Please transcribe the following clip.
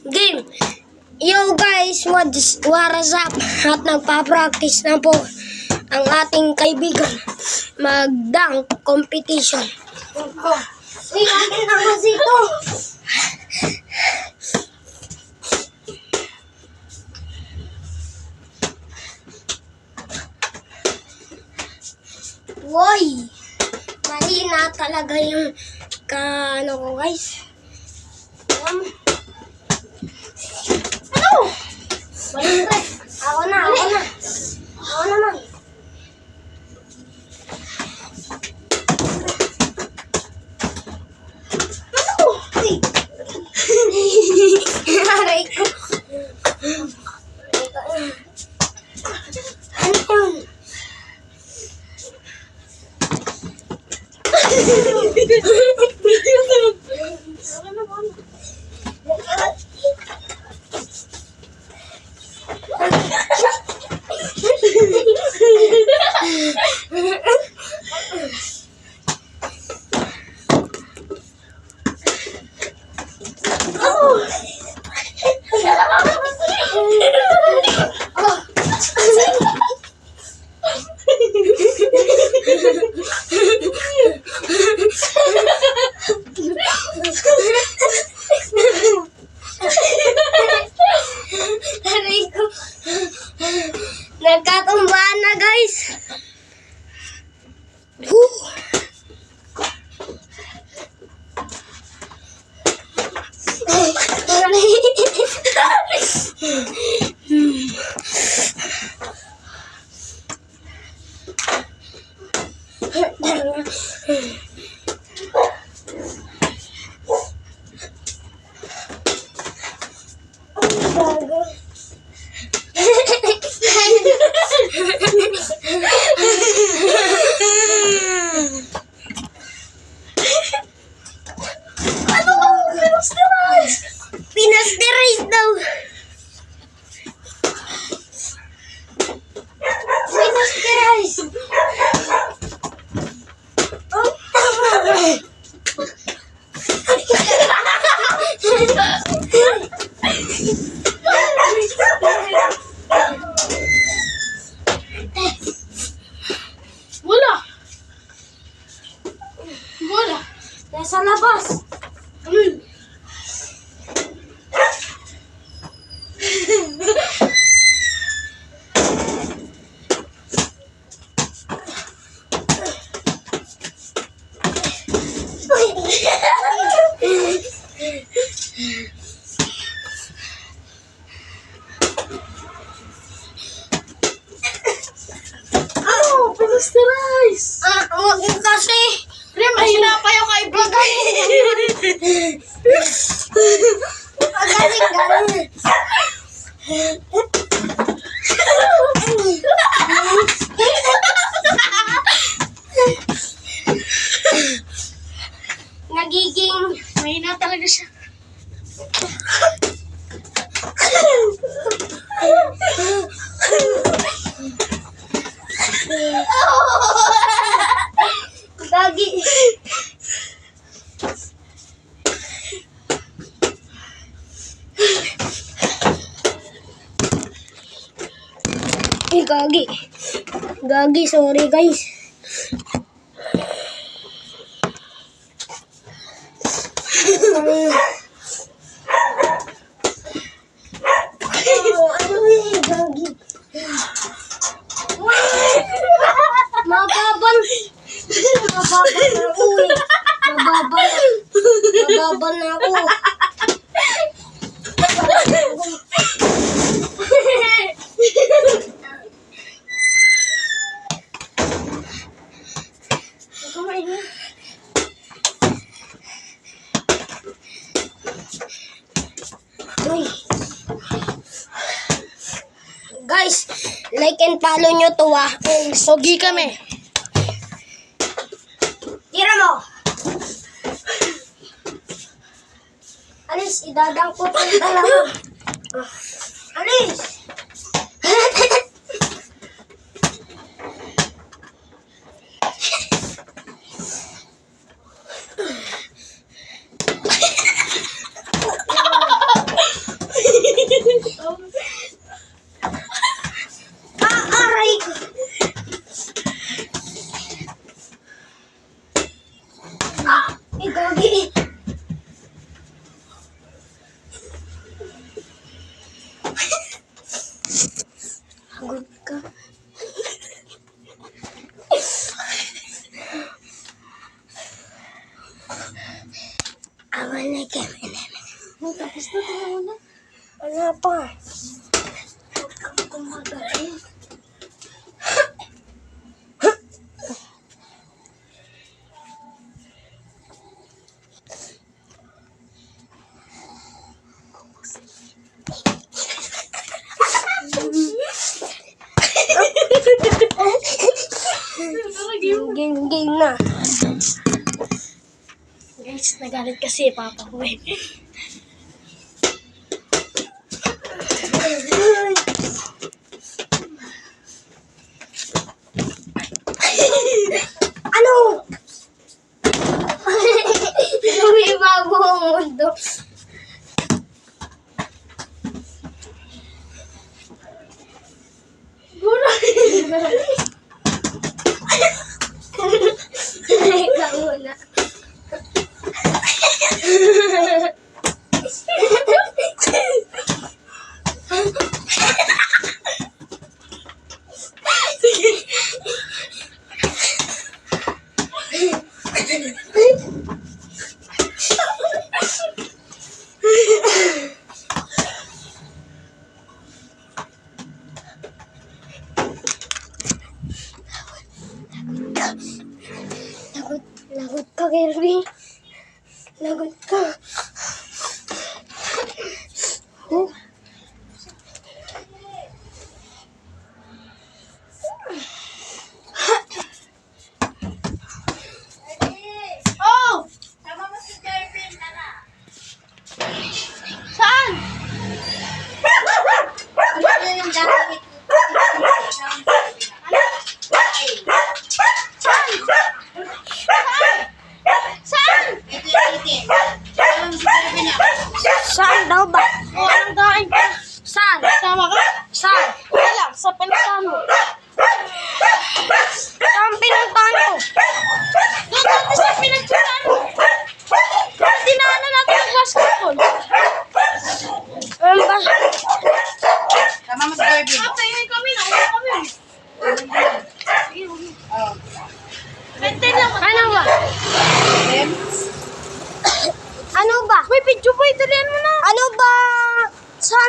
Game. Yo guys, what's up? At nagpa-practice na po ang ating kaibigan mag-dunk competition. Uy, akin na kasi ito. Woy! Mahina talaga yung ano ko guys. Ano? Balik. Ako na. Ako naman. Ano? Aray ko. Ano yun? Nagkatumbaan na guys. Pinasterized daw. Pinasterized. Wala. Nasa labas. Pinasterized! Huwag mo kasi. Pre, mahina pa yung kaibigan. Galing. Nagiging Mahina talaga siya. Gagi. Gagi, sorry guys. Gagi. Mababal na ako eh. Mababal na ako. Guys, like and follow nyo to Sogi kami. Tira mo! Alis, idadangkot ang dalawa. Alis! Gusto tingnan mo na. Wala pa. Huwag kang kumagaling. Game na. Guys, nagalit kasi papa ko eh. Ano? Lumibago ang mundo. Ikaw muna. Lagot ka, Kirby. Lagot ka. Oh. Oh! Tama mo si Jervin, tara. Saan? Ano yung jacket? Saan? Ito yung itin. Alam mo si Jervin na. Saan daw ba? O, anong kain ka? Saan? Sama ka? Saan? Wala, sa pinuntahan mo. Saan pinuntahan ko? Doon natin sa pinagpuntahan mo. Dinaanan natin ang basketball. Ano ba? Tama mo si Jervin. Patay kami, nauna kami. Oh. Maintain lang. Ano ba? Then, Ano ba? May video pa, italian mo na. Ano ba? Saan?